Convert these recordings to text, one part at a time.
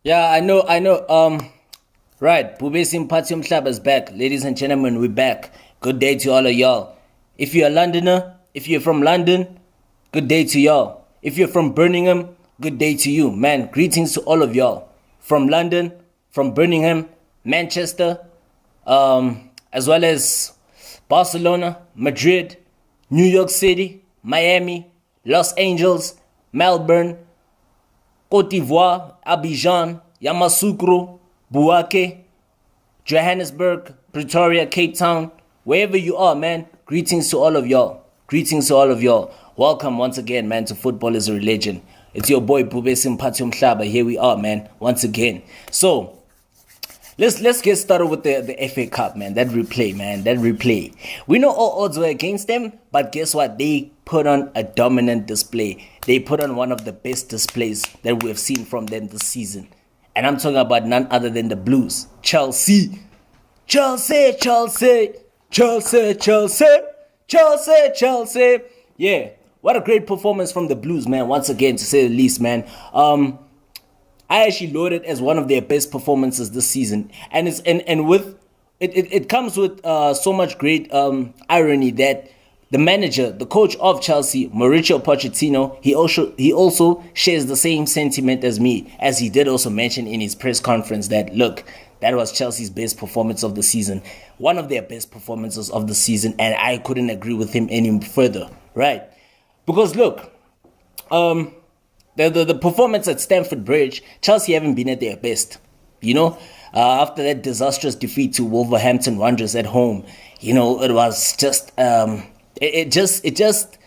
Yeah, I know. Right, Bubesi Mpati Umhlaba is back. Ladies and gentlemen, we're back. Good day to all of y'all. If you're a Londoner, if you're from London, good day to y'all. If you're from Birmingham, good day to you. Man, greetings to all of y'all. From London, from Birmingham, Manchester, as well as Barcelona, Madrid, New York City, Miami, Los Angeles, Melbourne, Côte d'Ivoire, Abidjan, Yamoussoukro, Bouake, Johannesburg, Pretoria, Cape Town, wherever you are, man, greetings to all of y'all. Greetings to all of y'all. Welcome once again, man, to Football is a Religion. It's your boy Bubesi Mpati Umhlaba. Here we are, man, once again. So, let's get started with the FA Cup, man. That replay. We know all odds were against them, but guess what? They put on a dominant display. They put on one of the best displays that we have seen from them this season. And I'm talking about none other than the Blues. Chelsea. Chelsea. Yeah, what a great performance from the Blues, man. Once again, to say the least, man. I actually load it as one of their best performances this season, and it comes with so much great irony that the manager, the coach of Chelsea, Mauricio Pochettino, he also shares the same sentiment as me, as he did also mention in his press conference that look, that was Chelsea's best performance of the season, one of their best performances of the season, and I couldn't agree with him any further, right? Because look, the performance at Stamford Bridge, Chelsea haven't been at their best. After that disastrous defeat to Wolverhampton Wanderers at home, it was just it just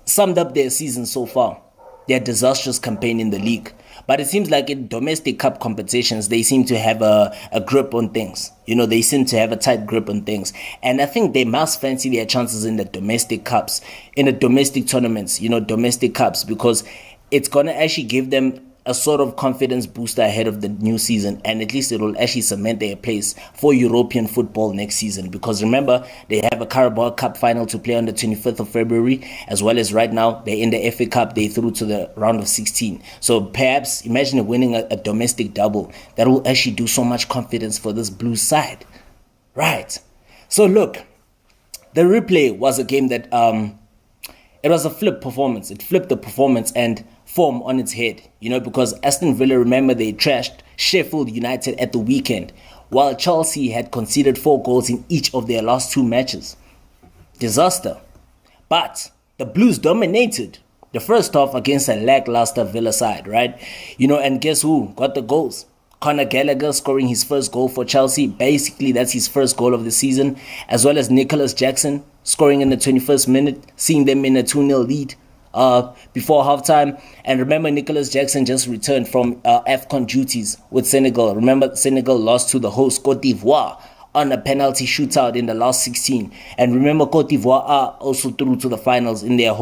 summed up their season so far. Their disastrous campaign in the league. But it seems like in domestic cup competitions, they seem to have a grip on things. They seem to have a tight grip on things. And I think they must fancy their chances in the domestic cups, in the domestic tournaments, domestic cups, because it's going to actually give them a sort of confidence booster ahead of the new season, and at least it will actually cement their place for European football next season, because remember, they have a Carabao Cup final to play on the 25th of February, as well as right now, they're in the FA Cup, they through to the round of 16. So perhaps, imagine winning a domestic double. That will actually do so much confidence for this Blues side. Right. So look, the replay was a game that, it was a flip performance. It flipped the performance and form on its head, because Aston Villa, remember, they trashed Sheffield United at the weekend, while Chelsea had conceded 4 goals in each of their last 2 matches. Disaster. But the Blues dominated the first half against a lackluster Villa side, right? And guess who got the goals? Conor Gallagher scoring his first goal for Chelsea. Basically, that's his first goal of the season, as well as Nicolas Jackson scoring in the 21st minute, seeing them in a 2-0 lead before halftime. And remember, Nicolas Jackson just returned from AFCON duties with Senegal. Remember, Senegal lost to the host Côte d'Ivoire on a penalty shootout in the last 16. And remember, Côte d'Ivoire are also through to the finals in their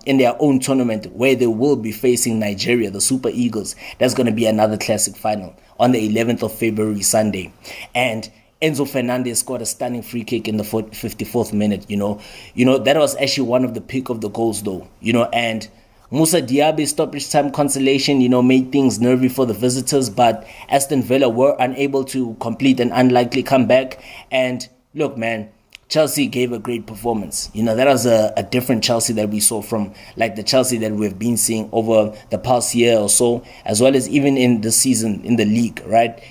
in their own tournament, where they will be facing Nigeria, the Super Eagles. That's going to be another classic final on the 11th of February, Sunday. And Enzo Fernandez scored a stunning free kick in the 54th minute, that was actually one of the pick of the goals though, and Moussa Diaby stoppage time consolation, made things nervy for the visitors, but Aston Villa were unable to complete an unlikely comeback. And look, man, Chelsea gave a great performance. That was a different Chelsea that we saw from like the Chelsea that we've been seeing over the past year or so, as well as even in the season in the league, right?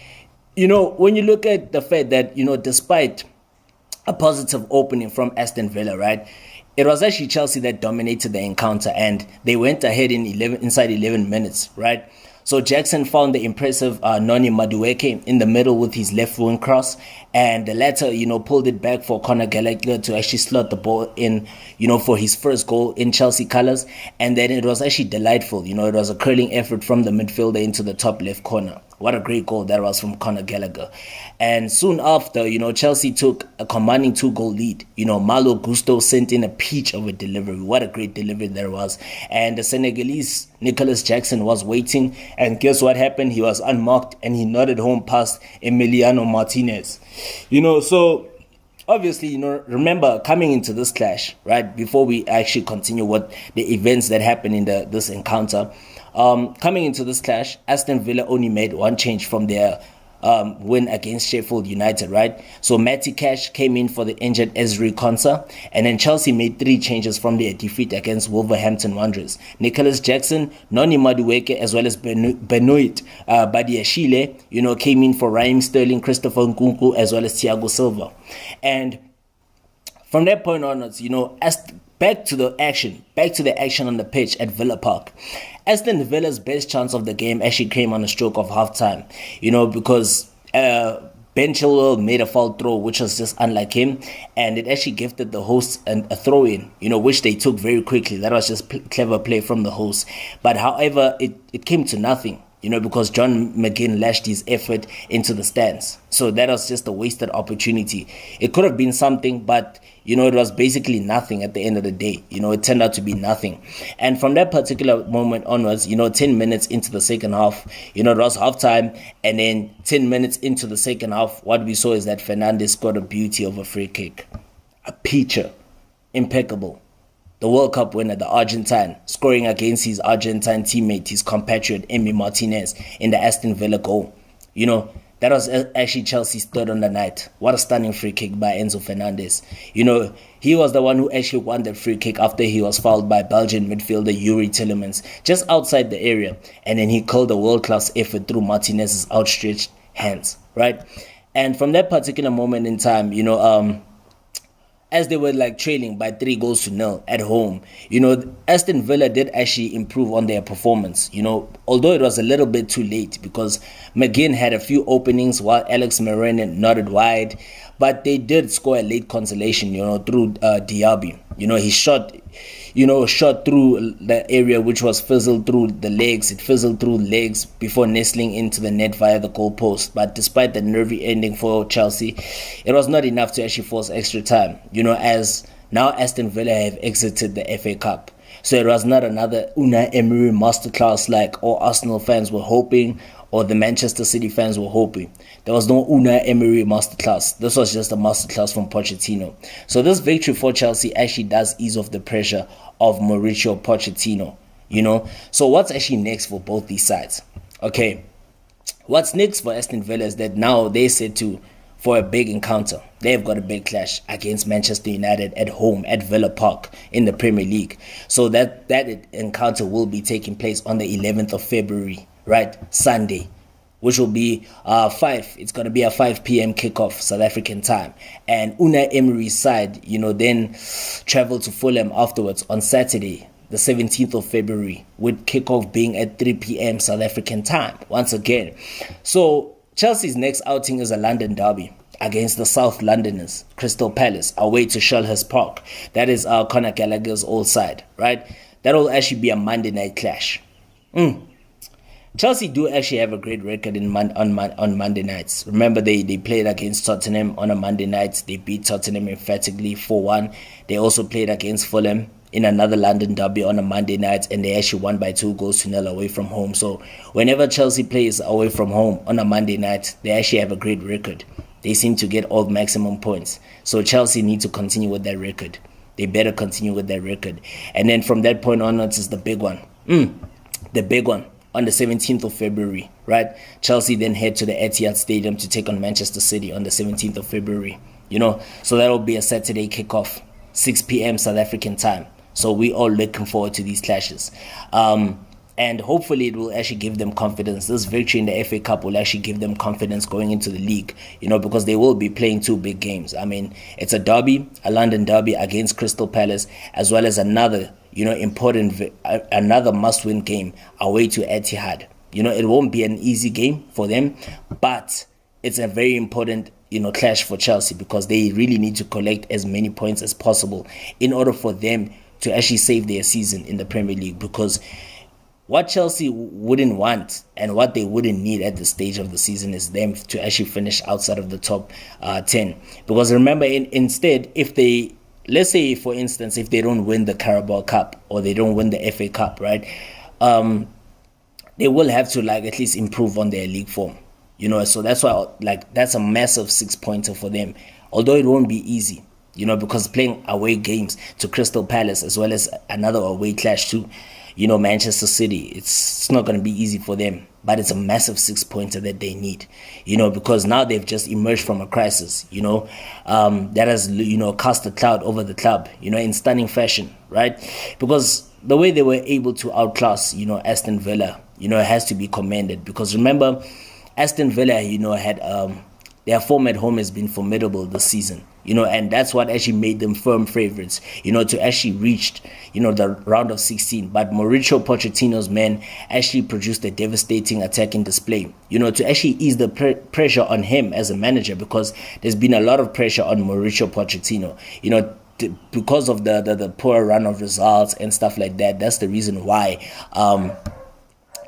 When you look at the fact that, despite a positive opening from Aston Villa, right, it was actually Chelsea that dominated the encounter, and they went ahead inside 11 minutes, right? So Jackson found the impressive Noni Madueke in the middle with his left wing cross, and the latter, pulled it back for Conor Gallagher to actually slot the ball in, for his first goal in Chelsea colours. And then it was actually delightful. It was a curling effort from the midfielder into the top left corner. What a great goal that was from Conor Gallagher. And soon after, Chelsea took a commanding 2-goal lead. Malo Gusto sent in a peach of a delivery. What a great delivery there was. And the Senegalese Nicolas Jackson was waiting. And guess what happened? He was unmarked and he nodded home past Emiliano Martinez. So obviously, remember coming into this clash, right? Before we actually continue what the events that happened in this encounter, Coming into this clash, Aston Villa only made one change from their win against Sheffield United, right? So Matty Cash came in for the injured Ezri Konsa, and then Chelsea made 3 changes from their defeat against Wolverhampton Wanderers. Nicolas Jackson, Noni Madueke, as well as Benoit Badiashile, came in for Raheem Sterling, Christopher Nkunku, as well as Thiago Silva. And from that point onwards, back to the action on the pitch at Villa Park. Aston Villa's best chance of the game actually came on a stroke of halftime, because Ben Chilwell made a foul throw, which was just unlike him, and it actually gifted the hosts a throw-in, which they took very quickly. That was just clever play from the hosts. But however, it came to nothing, because John McGinn lashed his effort into the stands. So that was just a wasted opportunity. It could have been something, but it was basically nothing at the end of the day. It turned out to be nothing. And from that particular moment onwards, 10 minutes into the second half, it was halftime. And then 10 minutes into the second half, what we saw is that Fernandez scored a beauty of a free kick. A peacher. Impeccable. The World Cup winner, the Argentine, scoring against his Argentine teammate, his compatriot, Emi Martinez, in the Aston Villa goal. That was actually Chelsea's third on the night. What a stunning free kick by Enzo Fernandez. He was the one who actually won the free kick after he was fouled by Belgian midfielder Yuri Tillemans just outside the area. And then he called a world-class effort through Martinez's outstretched hands, right? And from that particular moment in time, as they were trailing by 3-0 at home, Aston Villa did actually improve on their performance, although it was a little bit too late because McGinn had a few openings while Alex Moreno nodded wide, but they did score a late consolation, through Diaby. He shot through the area which was fizzled through the legs. It fizzled through legs before nestling into the net via the goal post. But despite the nervy ending for Chelsea, it was not enough to actually force extra time. As now Aston Villa have exited the FA Cup. So it was not another Unai Emery masterclass like all Arsenal fans were hoping or the Manchester City fans were hoping. There was no Unai Emery masterclass. This was just a masterclass from Pochettino. So this victory for Chelsea actually does ease off the pressure of Mauricio Pochettino, So what's actually next for both these sides? Okay, what's next for Aston Villa is that now they're set for a big encounter. They've got a big clash against Manchester United at home at Villa Park in the Premier League. So that encounter will be taking place on the 11th of February, right? Sunday, which will be 5. It's going to be a 5 p.m. kickoff South African time. And Unai Emery's side, then travel to Fulham afterwards on Saturday, the 17th of February, with kickoff being at 3 p.m. South African time once again. So Chelsea's next outing is a London derby against the South Londoners, Crystal Palace, away to Selhurst Park. That is Conor Gallagher's old side, right? That will actually be a Monday night clash. Chelsea do actually have a great record on Monday nights. Remember, they played against Tottenham on a Monday night. They beat Tottenham emphatically 4-1. They also played against Fulham in another London derby on a Monday night, and they actually won by 2-0 away from home. So whenever Chelsea plays away from home on a Monday night, they actually have a great record. They seem to get all maximum points. So Chelsea need to continue with that record. They better continue with that record. And then from that point onwards is the big one. The big one. On the 17th of February, right? Chelsea then head to the Etihad Stadium to take on Manchester City on the 17th of February. So that will be a Saturday kickoff, 6 p.m. South African time. So we all looking forward to these clashes. And hopefully it will actually give them confidence. This victory in the FA Cup will actually give them confidence going into the league, because they will be playing 2 big games. I mean, it's a derby, a London derby against Crystal Palace, as well as another another must-win game away to Etihad. It won't be an easy game for them, but it's a very important, clash for Chelsea because they really need to collect as many points as possible in order for them to actually save their season in the Premier League. Because what Chelsea wouldn't want and what they wouldn't need at this stage of the season is them to actually finish outside of the top 10. Because remember, instead, let's say, for instance, if they don't win the Carabao Cup or they don't win the FA Cup, right? They will have to at least improve on their league form, So that's why that's a massive 6-pointer for them. Although it won't be easy, because playing away games to Crystal Palace as well as another away clash too, Manchester City. It's not going to be easy for them, but it's a massive 6 pointer that they need, because now they've just emerged from a crisis, that has, cast a cloud over the club, in stunning fashion, right? Because the way they were able to outclass, Aston Villa, has to be commended. Because remember, Aston Villa, had their form at home has been formidable this season, and that's what actually made them firm favorites, to actually reach, the round of 16. But Mauricio Pochettino's men actually produced a devastating attacking display, to actually ease the pressure on him as a manager, because there's been a lot of pressure on Mauricio Pochettino, because of the poor run of results and stuff like that. That's the reason why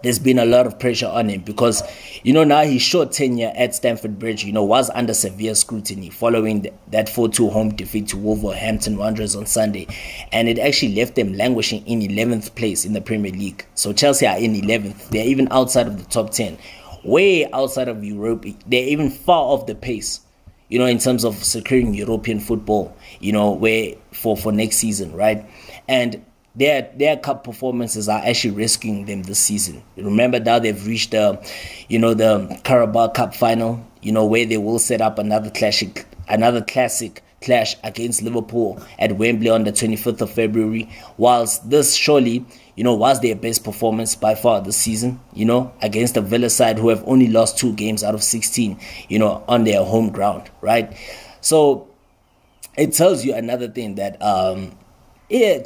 there's been a lot of pressure on him, because now his short tenure at Stamford Bridge was under severe scrutiny following that 4-2 home defeat to Wolverhampton Wanderers on Sunday, and it actually left them languishing in 11th place in the Premier League. So Chelsea are in 11th. They're even outside of the top 10, way outside of Europe. They're even far off the pace, in terms of securing European football, where for next season, right? And their cup performances are actually risking them this season. Remember, now they've reached the Carabao Cup final, where they will set up another classic clash against Liverpool at Wembley on the 25th of February. Whilst this surely, was their best performance by far this season, against the Villa side, who have only lost 2 games out of 16, on their home ground, right? So it tells you another thing that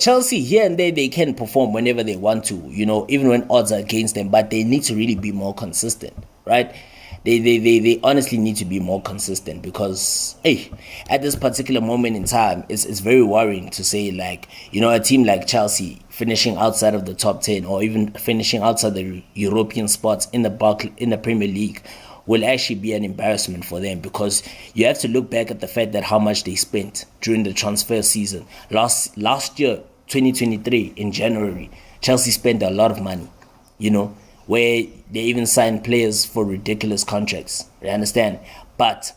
Chelsea here and there, they can perform whenever they want to, even when odds are against them, but they need to really be more consistent, right? They honestly need to be more consistent, because at this particular moment in time, it's very worrying to say, like, a team like Chelsea finishing outside of the top 10, or even finishing outside the European spots in the Premier League, will actually be an embarrassment for them, because you have to look back at the fact that how much they spent during the transfer season. Last year, 2023, in January, Chelsea spent a lot of money, where they even signed players for ridiculous contracts. You understand? But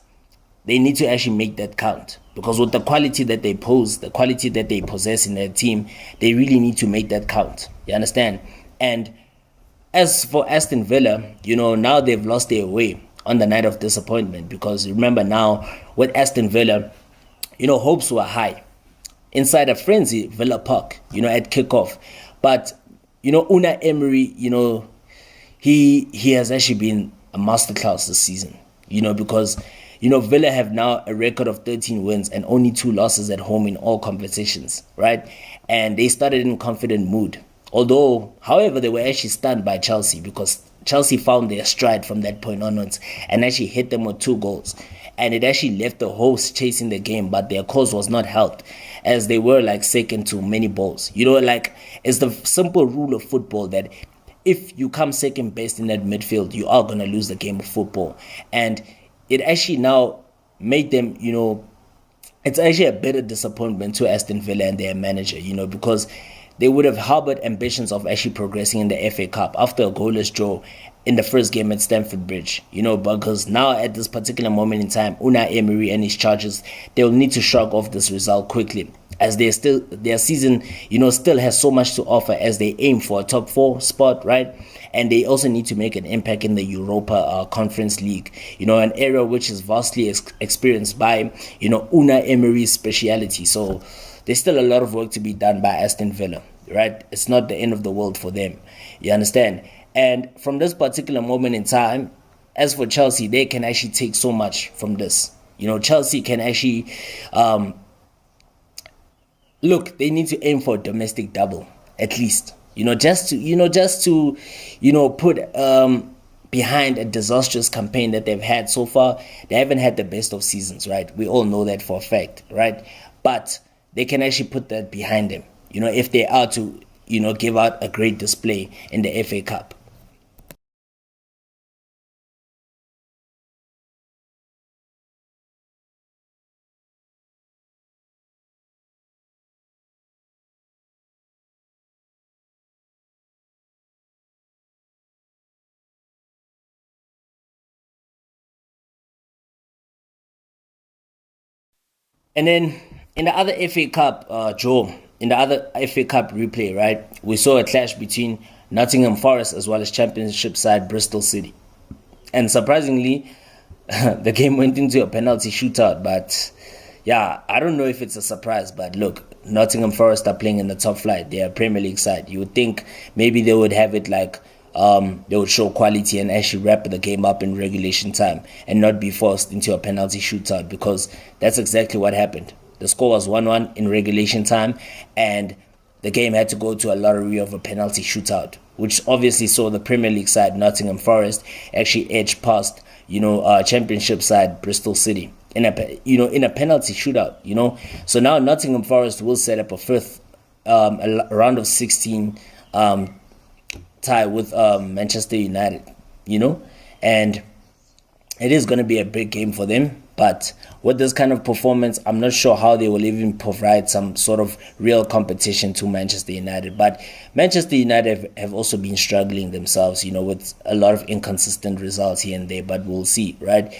they need to actually make that count, because with the quality that they pose, the quality that they possess in their team, they really need to make that count. You understand? And as for Aston Villa, now they've lost their way on the night of disappointment, because remember now, with Aston Villa, hopes were high inside a frenzy Villa Park, at kickoff. But, Unai Emery, he has actually been a masterclass this season, because, Villa have now a record of 13 wins and only 2 losses at home in all competitions, right? And they started in confident mood. Although, however, they were actually stunned by Chelsea, because Chelsea found their stride from that point onwards and actually hit them with 2 goals. And it actually left the hosts chasing the game, but their cause was not helped, as they were like second to many balls. It's the simple rule of football that if you come second best in that midfield, you are going to lose the game of football. And it actually now made them, it's actually a bitter disappointment to Aston Villa and their manager, because they would have harbored ambitions of actually progressing in the FA Cup after a goalless draw in the first game at Stamford Bridge, because now at this particular moment in time, Unai Emery and his charges, they'll need to shrug off this result quickly, as their season, still has so much to offer, as they aim for a top 4 spot, right? And they also need to make an impact in the Europa Conference League, an area which is vastly experienced by, Unai Emery's speciality. So there's still a lot of work to be done by Aston Villa, right? It's not the end of the world for them. You understand? And from this particular moment in time, as for Chelsea, they can actually take so much from this. Chelsea can actually look. They need to aim for a domestic double at least. Just to put behind a disastrous campaign that they've had so far. They haven't had the best of seasons, right? We all know that for a fact, right? But they can actually put that behind them, if they are to, give out a great display in the FA Cup. And then in the other FA Cup, Joe, in the other FA Cup replay, right, we saw a clash between Nottingham Forest as well as Championship side Bristol City. And surprisingly, the game went into a penalty shootout. But yeah, I don't know if it's a surprise, but look, Nottingham Forest are playing in the top flight. They are Premier League side. You would think maybe they would have it like they would show quality and actually wrap the game up in regulation time and not be forced into a penalty shootout, because that's exactly what happened. The score was 1-1 in regulation time, and the game had to go to a lottery of a penalty shootout, which obviously saw the Premier League side Nottingham Forest actually edge past Championship side Bristol City in a penalty shootout. So now Nottingham Forest will set up a fifth a round of 16 tie with Manchester United, and it is going to be a big game for them. But with this kind of performance, I'm not sure how they will even provide some sort of real competition to Manchester United. But Manchester United have also been struggling themselves, with a lot of inconsistent results here and there. But we'll see, right?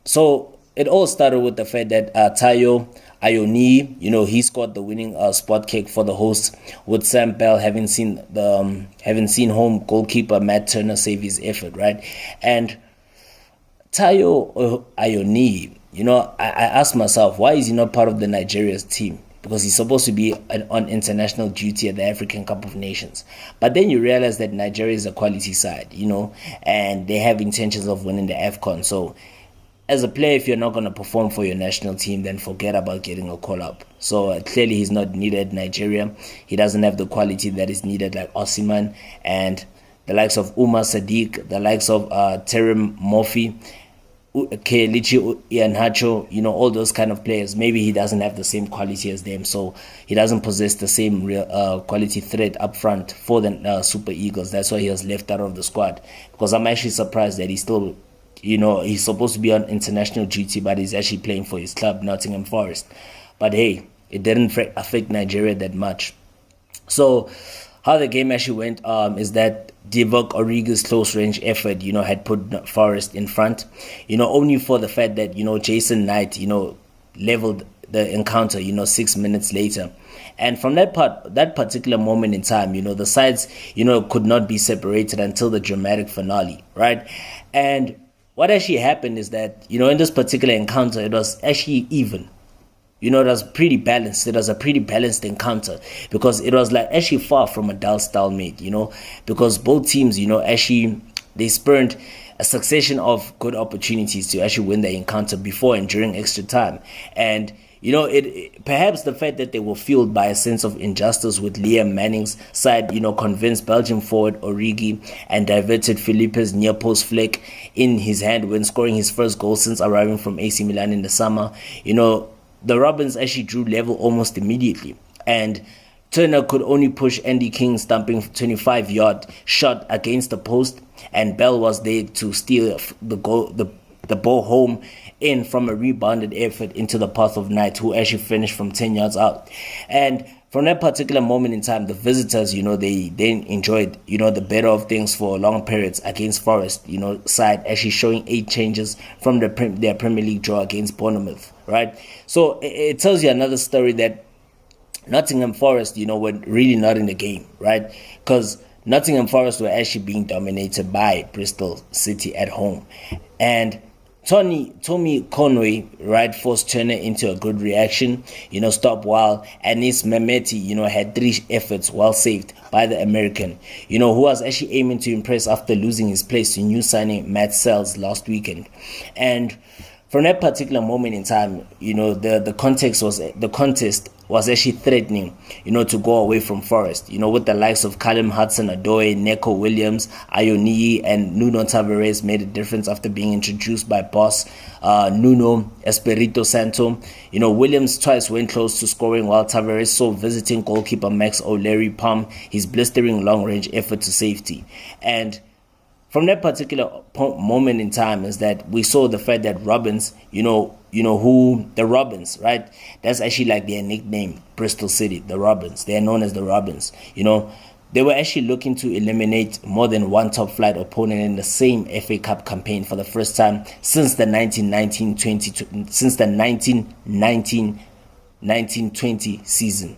So it all started with the fact that Taiwo Awoniyi, he scored the winning spot kick for the hosts, with Sam Bell having seen home goalkeeper Matt Turner save his effort, right? And Taiwo Awoniyi, I asked myself, why is he not part of the Nigeria's team? Because he's supposed to be on international duty at the African Cup of Nations. But then you realize that Nigeria is a quality side, and they have intentions of winning the AFCON. So as a player, if you're not going to perform for your national team, then forget about getting a call-up. So clearly he's not needed in Nigeria. He doesn't have the quality that is needed like Osimhen and the likes of Umar Sadiq, the likes of Terem Murphy, Kelechi Iheanacho, all those kind of players. Maybe he doesn't have the same quality as them, so he doesn't possess the same real quality threat up front for the Super Eagles. That's why he was left out of the squad. Because I'm actually surprised that he's still, he's supposed to be on international duty, but he's actually playing for his club, Nottingham Forest. But hey, it didn't affect Nigeria that much. So how the game actually went is that Divock Origi's close-range effort, had put Forest in front, only for the fact that, Jason Knight, leveled the encounter, 6 minutes later. And from that particular moment in time, the sides, could not be separated until the dramatic finale, right? And what actually happened is that, in this particular encounter, it was actually even. It was pretty balanced. It was a pretty balanced encounter, because it was like actually far from a dull stalemate, because both teams, actually they spurned a succession of good opportunities to actually win the encounter before and during extra time. And it perhaps the fact that they were fueled by a sense of injustice with Liam Manning's side, convinced Belgian forward Origi and diverted Felipe's near post flick in his hand when scoring his first goal since arriving from AC Milan in the summer. The Robins actually drew level almost immediately, and Turner could only push Andy King's thumping 25-yard shot against the post, and Bell was there to steal the ball home in from a rebounded effort into the path of Knight, who actually finished from 10 yards out. And from that particular moment in time, the visitors, they enjoyed, the better of things for long periods against Forest, side actually showing 8 changes from their Premier League draw against Bournemouth, right? So it tells you another story that Nottingham Forest, were really not in the game, right? Because Nottingham Forest were actually being dominated by Bristol City at home. And Tommy Conway, right, forced Turner into a good reaction, stop while Anis Mehmeti, had 3 efforts well saved by the American, who was actually aiming to impress after losing his place to new signing Matt Sells last weekend. And from that particular moment in time, the contest was actually threatening, to go away from Forest, with the likes of Callum Hudson-Odoi, Neco Williams, Awoniyi, and Nuno Tavares made a difference after being introduced by boss Nuno Espirito Santo. Williams twice went close to scoring, while Tavares saw visiting goalkeeper Max O'Leary palm his blistering long-range effort to safety. And from that particular moment in time is that we saw the fact that Robins, who the Robins, right? That's actually like their nickname, Bristol City, the Robins. They are known as the Robins. They were actually looking to eliminate more than one top flight opponent in the same FA Cup campaign for the first time since the 1919-20 season.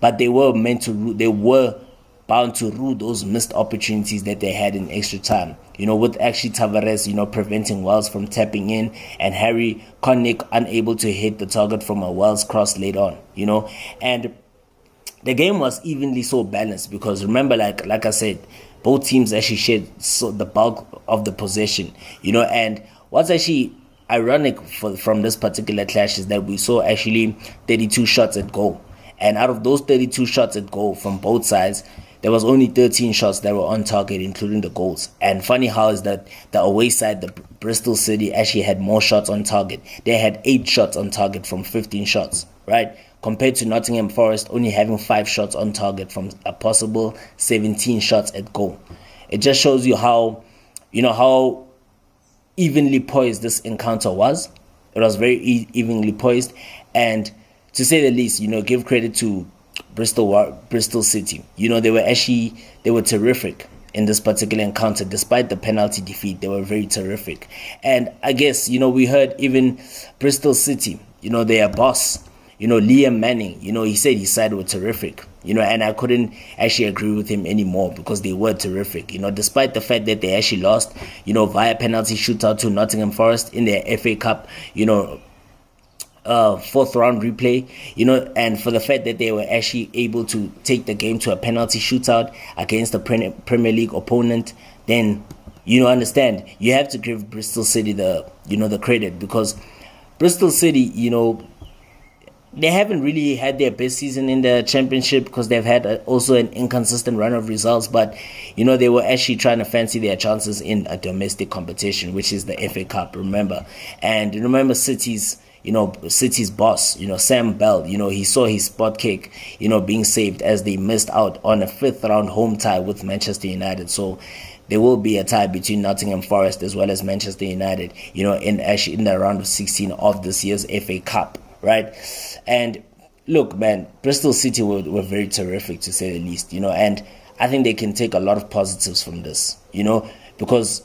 but they were meant to they were bound to rule those missed opportunities that they had in extra time. With actually Tavares, preventing Wells from tapping in, and Harry Connick unable to hit the target from a Wells cross late on, and the game was evenly so balanced because remember, like I said, both teams actually shared the bulk of the possession, and what's actually ironic from this particular clash is that we saw actually 32 shots at goal, and out of those 32 shots at goal from both sides, there was only 13 shots that were on target, including the goals. And funny how is that the away side, the Bristol City, actually had more shots on target. They had 8 shots on target from 15 shots, right? Compared to Nottingham Forest only having 5 shots on target from a possible 17 shots at goal. It just shows you how, how evenly poised this encounter was. It was very evenly poised, and to say the least, give credit to Bristol City. They were terrific in this particular encounter. Despite the penalty defeat, they were very terrific. And I guess, we heard even Bristol City, their boss, Liam Manning, he said his side were terrific, and I couldn't actually agree with him anymore because they were terrific, despite the fact that they actually lost, via penalty shootout to Nottingham Forest in their FA Cup, fourth round replay, and for the fact that they were actually able to take the game to a penalty shootout against a Premier League opponent, then understand you have to give Bristol City the credit, because Bristol City, they haven't really had their best season in the Championship because they've had also an inconsistent run of results, but they were actually trying to fancy their chances in a domestic competition, which is the FA Cup, remember. And remember City's boss, Sam Bell, he saw his spot kick, being saved as they missed out on a 5th round home tie with Manchester United. So there will be a tie between Nottingham Forest as well as Manchester United, in the round of 16 of this year's FA Cup, right? And look, man, Bristol City were very terrific, to say the least, and I think they can take a lot of positives from this, because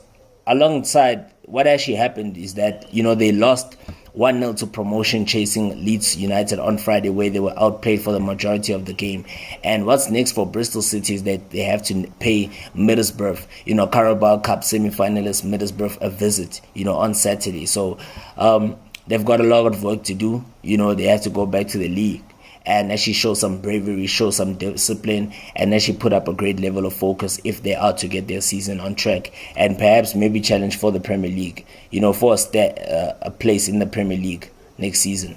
alongside what actually happened is that, they lost 1-0 to promotion chasing Leeds United on Friday, where they were outplayed for the majority of the game. And what's next for Bristol City is that they have to pay Middlesbrough, Carabao Cup semi-finalist Middlesbrough, a visit, on Saturday. So they've got a lot of work to do. They have to go back to the league and actually show some bravery, show some discipline, and actually put up a great level of focus if they are to get their season on track, and perhaps maybe challenge for the Premier League, for a place in the Premier League next season.